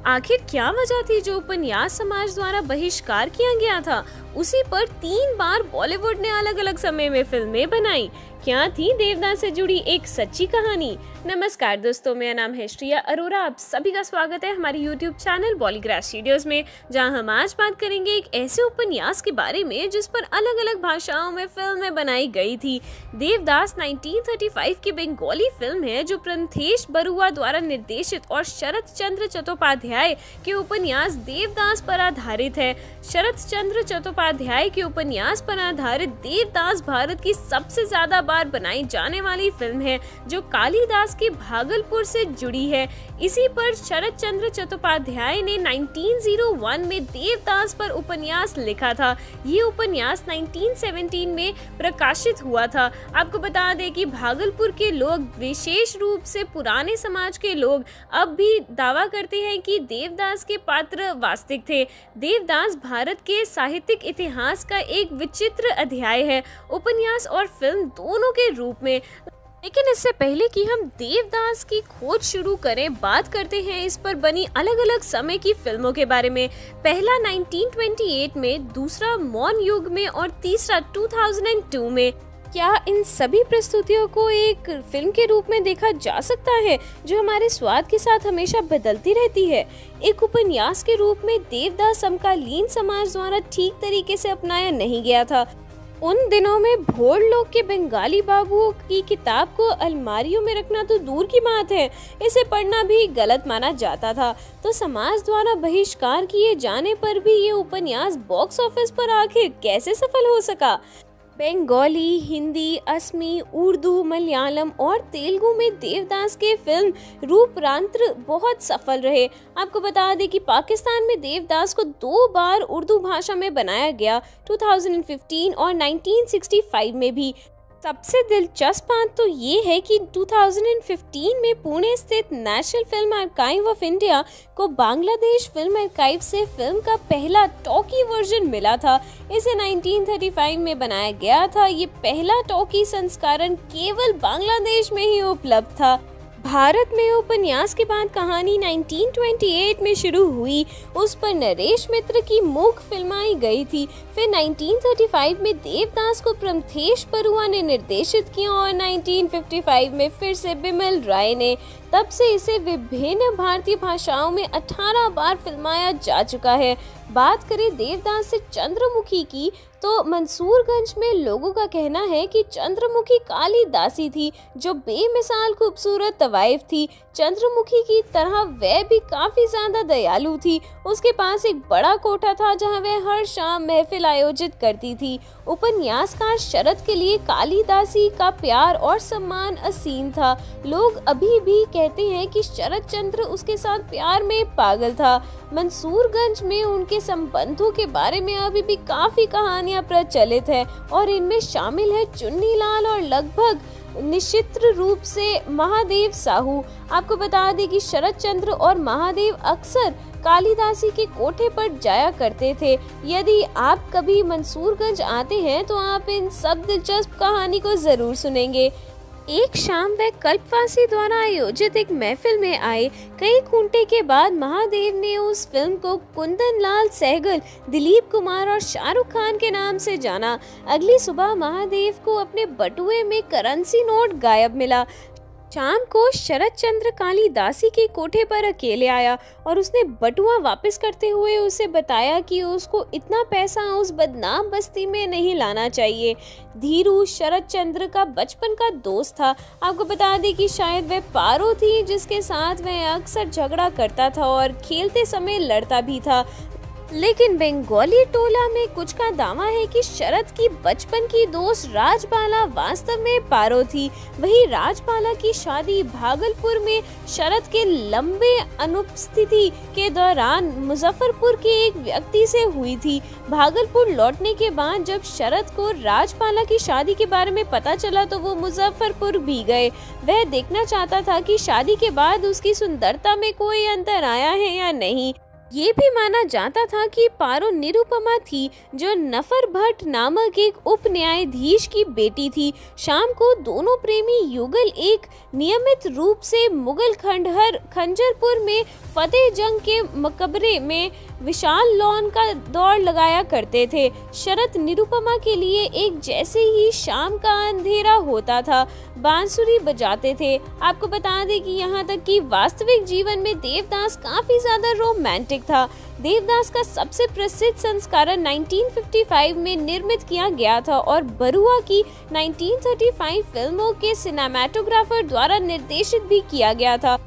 आखिर क्या वजह थी जो उपन्यास समाज द्वारा बहिष्कार किया गया था? उसी पर 3 बार बॉलीवुड ने अलग अलग समय में फिल्में बनाई। क्या थी देवदास से जुड़ी एक सच्ची कहानी? नमस्कार दोस्तों, मेरा नाम है श्रिया अरोरा। आप सभी का स्वागत है हमारे YouTube चैनल बॉलीग्रास स्टूडियोज में, जहां हम आज बात करेंगे एक ऐसे उपन्यास के बारे में जिस पर अलग अलग भाषाओं में फिल्में बनाई गई थी। देवदास 1935 की बंगाली फिल्म है जो प्रथेश बरुआ द्वारा निर्देशित और शरत चंद्र चट्टोपाध्याय के उपन्यास देवदास पर आधारित है। शरत चंद्र चट्टोपाध्याय के उपन्यास पर आधारित देवदास भारत की सबसे ज्यादा बार बनाई जाने वाली फिल्म है जो कालिदास के भागलपुर से जुड़ी है। इसी पर शरत चंद्र चट्टोपाध्याय ने 1901 में देवदास पर उपन्यास लिखा था। ये उपन्यास 1917 में प्रकाशित हुआ था। आपको बता दें कि भागलपुर के लोग, विशेष रूप से पुराने समाज के लोग, अब भी दावा करते हैं कि देवदास के पात्र वास्तविक थे। देवदास भारत के साहित्यिक इतिहास का एक विचित्र अध्याय है, उपन्यास और फिल्म दोनों के रूप में। लेकिन इससे पहले कि हम देवदास की खोज शुरू करें, बात करते हैं इस पर बनी अलग अलग समय की फिल्मों के बारे में। पहला 1928 में, दूसरा मौन युग में और तीसरा 2002 में। क्या इन सभी प्रस्तुतियों को एक फिल्म के रूप में देखा जा सकता है जो हमारे स्वाद के साथ हमेशा बदलती रहती है? एक उपन्यास के रूप में देवदास समकालीन समाज द्वारा ठीक तरीके से अपनाया नहीं गया था। उन दिनों में भोर लोग के बंगाली बाबुओं की किताब को अलमारियों में रखना तो दूर की बात है, इसे पढ़ना भी गलत माना जाता था। तो समाज द्वारा बहिष्कार किए जाने पर भी ये उपन्यास बॉक्स ऑफिस पर आखिर कैसे सफल हो सका? बंगाली, हिंदी, असमी, उर्दू, मलयालम और तेलुगु में देवदास के फिल्म रूपांतर बहुत सफल रहे। आपको बता दें कि पाकिस्तान में देवदास को 2 बार उर्दू भाषा में बनाया गया, 2015 और 1965 में भी। सबसे दिलचस्प बात तो ये है कि 2015 में पुणे स्थित national film archive of India को बांग्लादेश फिल्म आर्काइव से फिल्म का पहला टॉकी वर्जन मिला था। इसे 1935 में बनाया गया था। ये पहला टॉकी संस्करण केवल बांग्लादेश में ही उपलब्ध था। भारत में उपन्यास के बाद कहानी 1928 में शुरू हुई, उस पर नरेश मित्र की मूक फिल्माई गई थी। फिर 1935 में देवदास को प्रथेश बरुआ ने निर्देशित किया और 1955 में फिर से बिमल राय ने। तब से इसे विभिन्न भारतीय भाषाओं में 18 बार फिल्माया जा चुका है। बात करें देवदास से चंद्रमुखी की, तो मंसूरगंज में लोगों का कहना है कि चंद्रमुखी कालिदासी थी जो बेमिसाल खूबसूरत तवाइफ थी। चंद्रमुखी की तरह वह भी काफी ज्यादा दयालु थी। उसके पास एक बड़ा कोठा था जहां वह हर शाम महफिल आयोजित करती थी। उपन्यासकार शरत के लिए कालिदासी का प्यार और सम्मान असीम था। लोग अभी भी कहते हैं कि शरत चंद्र उसके साथ प्यार में पागल था। मंसूरगंज में उनके संबंधों के बारे में अभी भी काफी कहानियां प्रचलित है और इनमें शामिल है चुन्नीलाल और लगभग निश्चित रूप से महादेव साहू। आपको बता दें कि शरत चंद्र और महादेव अक्सर कालिदासी के कोठे पर जाया करते थे। यदि आप कभी मंसूरगंज आते हैं तो आप इन सब दिलचस्प कहानी को जरूर सुनेंगे। एक शाम वह कल्पवासी द्वारा आयोजित एक महफिल में आए। कई खूंटे के बाद महादेव ने उस फिल्म को कुंदन लाल सहगल, दिलीप कुमार और शाहरुख खान के नाम से जाना। अगली सुबह महादेव को अपने बटुए में करेंसी नोट गायब मिला। शाम को शरत चंद्र कालिदासी के कोठे पर अकेले आया और उसने बटुआ वापस करते हुए उसे बताया कि उसको इतना पैसा उस बदनाम बस्ती में नहीं लाना चाहिए। धीरू शरत चंद्र का बचपन का दोस्त था। आपको बता दें कि शायद वह पारो थी जिसके साथ वह अक्सर झगड़ा करता था और खेलते समय लड़ता भी था। लेकिन बंगाली टोला में कुछ का दावा है कि शरत की बचपन की दोस्त राजबाला वास्तव में पारो थी। वही राजबाला की शादी भागलपुर में शरत के लंबे अनुपस्थिति के दौरान मुजफ्फरपुर के एक व्यक्ति से हुई थी। भागलपुर लौटने के बाद जब शरत को राजबाला की शादी के बारे में पता चला तो वो मुजफ्फरपुर भी गए। वह देखना चाहता था कि शादी के बाद उसकी सुंदरता में कोई अंतर आया है या नहीं। ये भी माना जाता था कि पारो निरुपमा थी, जो नफर भट्ट नामक एक उप न्यायाधीश की बेटी थी। शाम को दोनों प्रेमी युगल एक नियमित रूप से मुगल खंडहर खंजरपुर में फतेह जंग के मकबरे में विशाल लॉन का दौड़ लगाया करते थे। शरत निरुपमा के लिए एक जैसे ही शाम का अंधेरा होता था, बांसुरी बजाते थे। आपको बता दें कि यहाँ तक कि वास्तविक जीवन में देवदास काफी ज्यादा रोमांटिक था। देवदास का सबसे प्रसिद्ध संस्करण 1955 में निर्मित किया गया था और बरुआ की 1935 फिल्मों के सिनेमेटोग्राफर द्वारा निर्देशित भी किया गया था।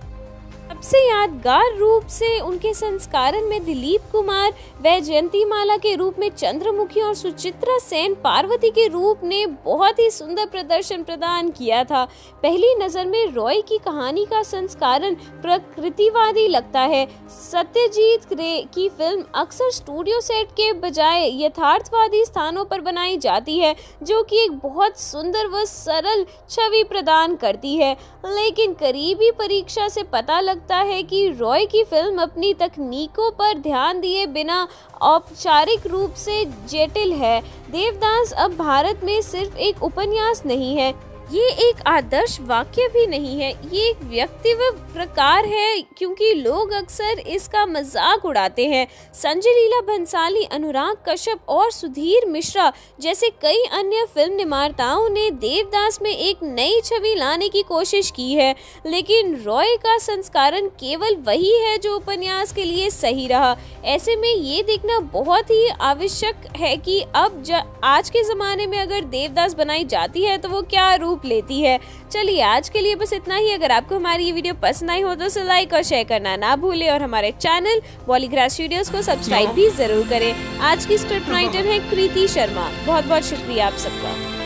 सबसे यादगार रूप से उनके संस्करण में दिलीप कुमार व जयंतीमाला के रूप में चंद्रमुखी और सुचित्रा सेन पार्वती के रूप ने बहुत ही सुंदर प्रदर्शन प्रदान किया था। पहली नजर में रॉय की कहानी का संस्करण प्रकृतिवादी लगता है। सत्यजीत रे की फिल्म अक्सर स्टूडियो सेट के बजाय यथार्थवादी स्थानों पर बनाई जाती है, जो कि एक बहुत सुंदर व सरल छवि प्रदान करती है। लेकिन करीबी परीक्षा से पता लगता है कि रॉय की फिल्म अपनी तकनीकों पर ध्यान दिए बिना औपचारिक रूप से जटिल है। देवदास अब भारत में सिर्फ एक उपन्यास नहीं है, ये एक आदर्श वाक्य भी नहीं है, ये एक व्यक्तित्व प्रकार है, क्योंकि लोग अक्सर इसका मजाक उड़ाते हैं। संजय लीला भंसाली, अनुराग कश्यप और सुधीर मिश्रा जैसे कई अन्य फिल्म निर्माताओं ने देवदास में एक नई छवि लाने की कोशिश की है, लेकिन रॉय का संस्करण केवल वही है जो उपन्यास के लिए सही रहा। ऐसे में ये देखना बहुत ही आवश्यक है कि अब आज के ज़माने में अगर देवदास बनाई जाती है तो वो क्या रूप लेती है। चलिए आज के लिए बस इतना ही। अगर आपको हमारी ये वीडियो पसंद आई हो तो उसे लाइक और शेयर करना ना भूलें और हमारे चैनल बॉलीग्राज स्टूडियोज को सब्सक्राइब भी जरूर करें। आज की स्क्रिप्ट राइटर है कृति शर्मा। बहुत बहुत शुक्रिया आप सबका।